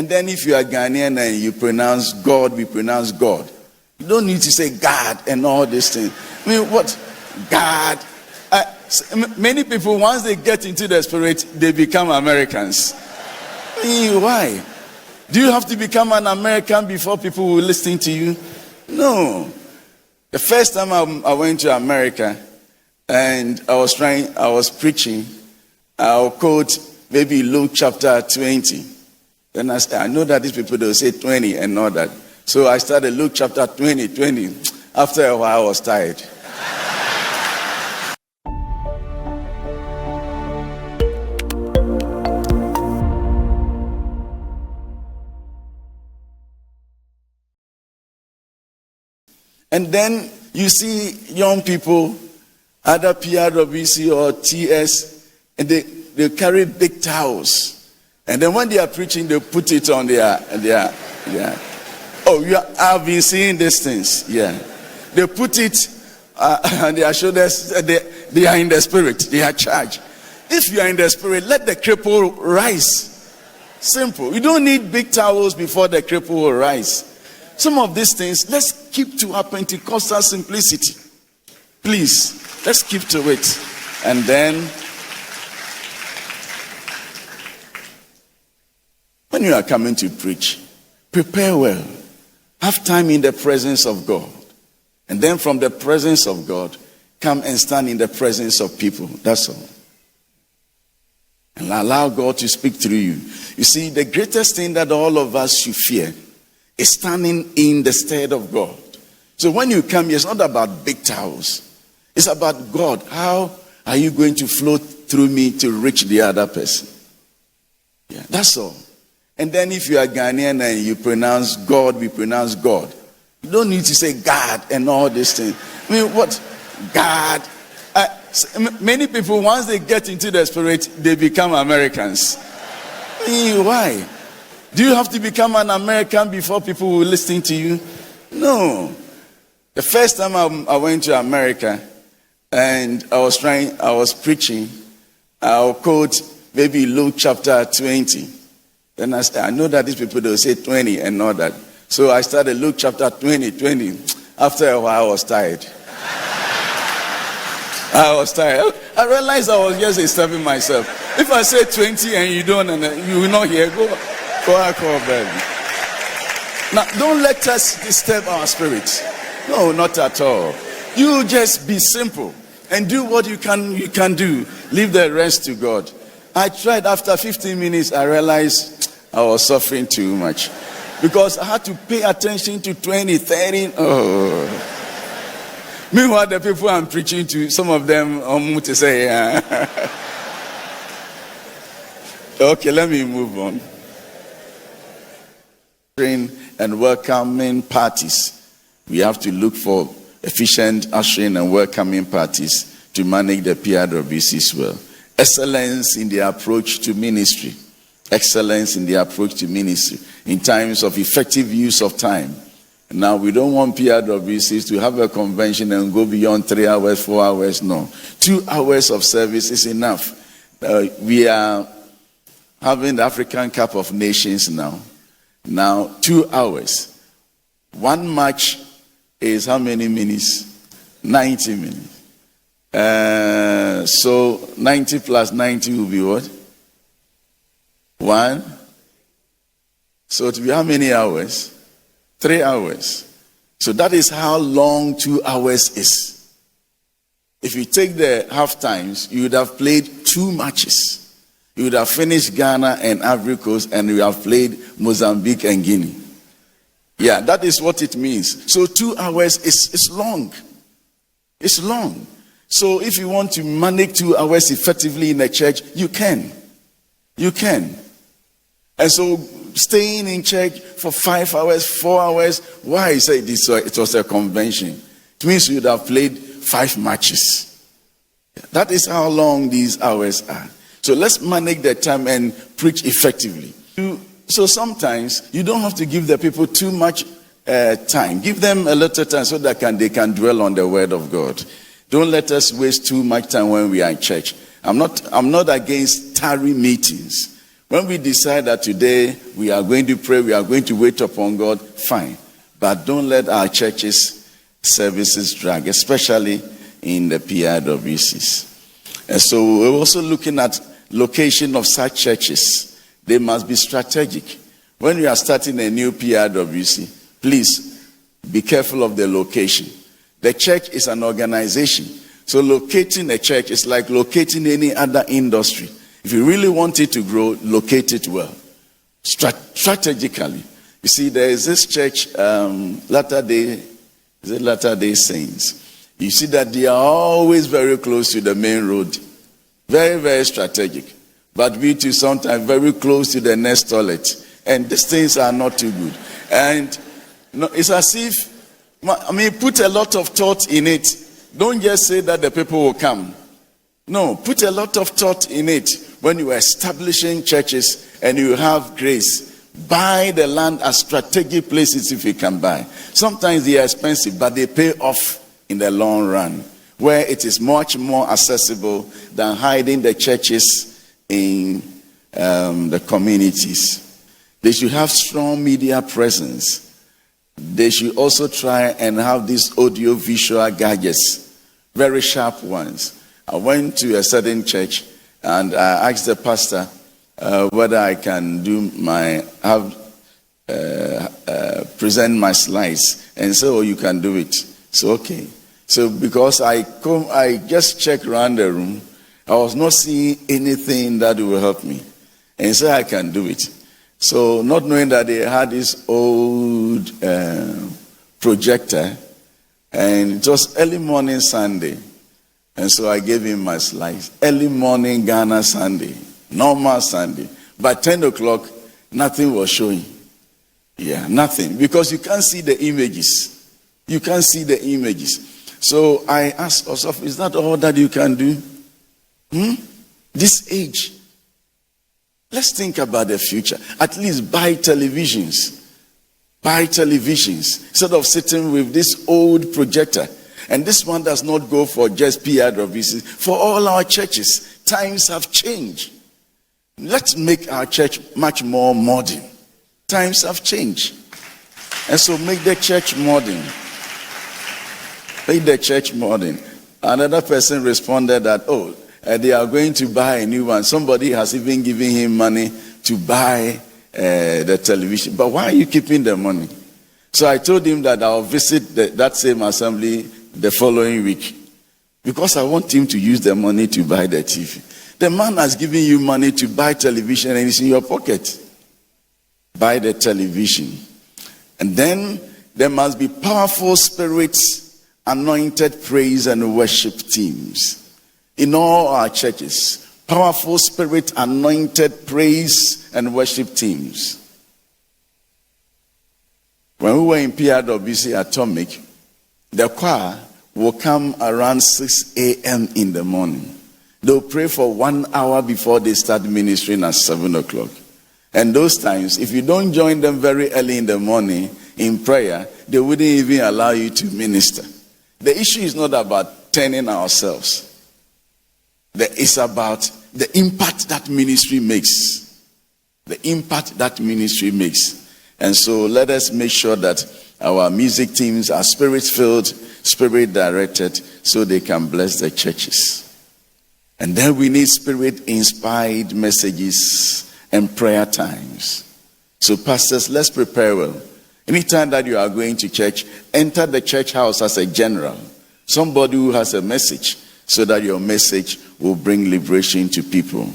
And then if you are Ghanaian and you pronounce God, we pronounce God. You don't need to say God and all these things. I mean, what? God. Many people, once they get into the spirit, they become Americans. I mean, why? Do you have to become an American before people will listen to you? No. The first time I went to America and I was preaching, I'll quote maybe Luke chapter 20. Then I said, I know that these people, they'll say 20 and all that. So I started Luke chapter 20. After a while, I was tired. And then you see young people, either PRWC or TS, and they carry big towels. And then when they are preaching, they put it on their I've been seeing these things. Yeah. They put it on their shoulders. They are in the spirit. They are charged. If you are in the spirit, let the cripple rise. Simple. You don't need big towels before the cripple will rise. Some of these things, let's keep to our Pentecostal simplicity. Please, let's keep to it. And then, when you are coming to preach, prepare well. Have time in the presence of God. And then from the presence of God, come and stand in the presence of people. That's all. And allow God to speak through you. You see, the greatest thing that all of us should fear is standing in the stead of God. So when you come here, it's not about big towels. It's about God. How are you going to flow through me to reach the other person? Yeah, that's all. And then if you are Ghanaian and you pronounce God, we pronounce God. You don't need to say God and all these things. I mean, what? God. Many people, once they get into the spirit, they become Americans. I mean, why? Do you have to become an American before people will listen to you? No. The first time I went to America and I was preaching, I'll quote maybe Luke chapter 20. Then I said, I know that these people, they'll say 20 and all that. So I started Luke chapter 20. After a while, I was tired. I realized I was just disturbing myself. If I say 20 and you don't, and you will not hear, go baby. Now, don't let us disturb our spirits. No, not at all. You just be simple and do what you can do. Leave the rest to God. I tried. After 15 minutes, I realized I was suffering too much because I had to pay attention to 20, 30. Oh. Meanwhile, the people I'm preaching to, some of them to say, okay, let me move on. And welcoming parties. We have to look for efficient ushering and welcoming parties to manage the PRWCs well. Excellence in the approach to ministry. Excellence in the approach to ministry in times of effective use of time. Now, we don't want PRWCs to have a convention and go beyond 3 hours, 4 hours. No. 2 hours of service is enough. We are having the African Cup of Nations now. Now, 2 hours. One match is how many minutes? 90 minutes. So 90 plus 90 will be what? 1. So it will be how many hours? 3 hours. So that is how long 2 hours is. If you take the half times, you would have played 2 matches. You would have finished Ghana and Ivory Coast, and you have played Mozambique and Guinea. Yeah, that is what it means. So 2 hours is long. It's long. So if you want to manage 2 hours effectively in a church, you can. You can. And so staying in church for 5 hours, 4 hours, why I say this? It was a convention. It means you would have played 5 matches. That is how long these hours are. So let's manage the time and preach effectively. So sometimes you don't have to give the people too much time. Give them a little time so that they can dwell on the word of God. Don't let us waste too much time when we are in church. I'm not against tarry meetings. When we decide that today we are going to pray, we are going to wait upon God, fine. But don't let our churches' services drag, especially in the PIWCs. And so we're also looking at location of such churches. They must be strategic. When you are starting a new PIWC, please be careful of the location. The church is an organization. So locating a church is like locating any other industry. If you really want it to grow, locate it well. Strategically. You see, there is this church, Latter-day Saints. You see that they are always very close to the main road. Very, very strategic. But we too sometimes very close to the next toilet. And these things are not too good. And it's as if, put a lot of thought in it. Don't just say that the people will come. No, put a lot of thought in it. When you are establishing churches and you have grace, buy the land at strategic places if you can buy. Sometimes they are expensive, but they pay off in the long run, where it is much more accessible than hiding the churches in the communities. They should have strong media presence. They should also try and have these audio-visual gadgets, very sharp ones. I went to a certain church and I asked the pastor whether I can present my slides. And so you can do it. So okay. So because I just checked around the room, I was not seeing anything that will help me. And so I can do it. So not knowing that they had this old projector, and it was early morning Sunday. And so I gave him my slides. Early morning Ghana Sunday, normal Sunday. By 10 o'clock, nothing was showing. Yeah, nothing. Because you can't see the images. You can't see the images. So I asked Asaph, is that all that you can do? This age. Let's think about the future. At least buy televisions. Buy televisions. Instead of sitting with this old projector. And this one does not go for just PIWCs. For all our churches, times have changed. Let's make our church much more modern. Times have changed. And so make the church modern. Make the church modern. Another person responded that, they are going to buy a new one. Somebody has even given him money to buy the television. But why are you keeping the money? So I told him that I'll visit that same assembly the following week. Because I want him to use the money to buy the TV. The man has given you money to buy television and it's in your pocket. Buy the television. And then there must be powerful spirits, anointed praise and worship teams. In all our churches, powerful spirit, anointed praise and worship teams. When we were in PIWC Atomic, the choir will come around 6 a.m. in the morning. They'll pray for 1 hour before they start ministering at 7 o'clock. And those times, if you don't join them very early in the morning in prayer, they wouldn't even allow you to minister. The issue is not about turning ourselves. It's about the impact that ministry makes. The impact that ministry makes. And so let us make sure that our music teams are spirit-filled, spirit-directed, so they can bless the churches. And then we need spirit-inspired messages and prayer times. So pastors, let's prepare well. Anytime that you are going to church, enter the church house as a general. Somebody who has a message, so that your message will bring liberation to people.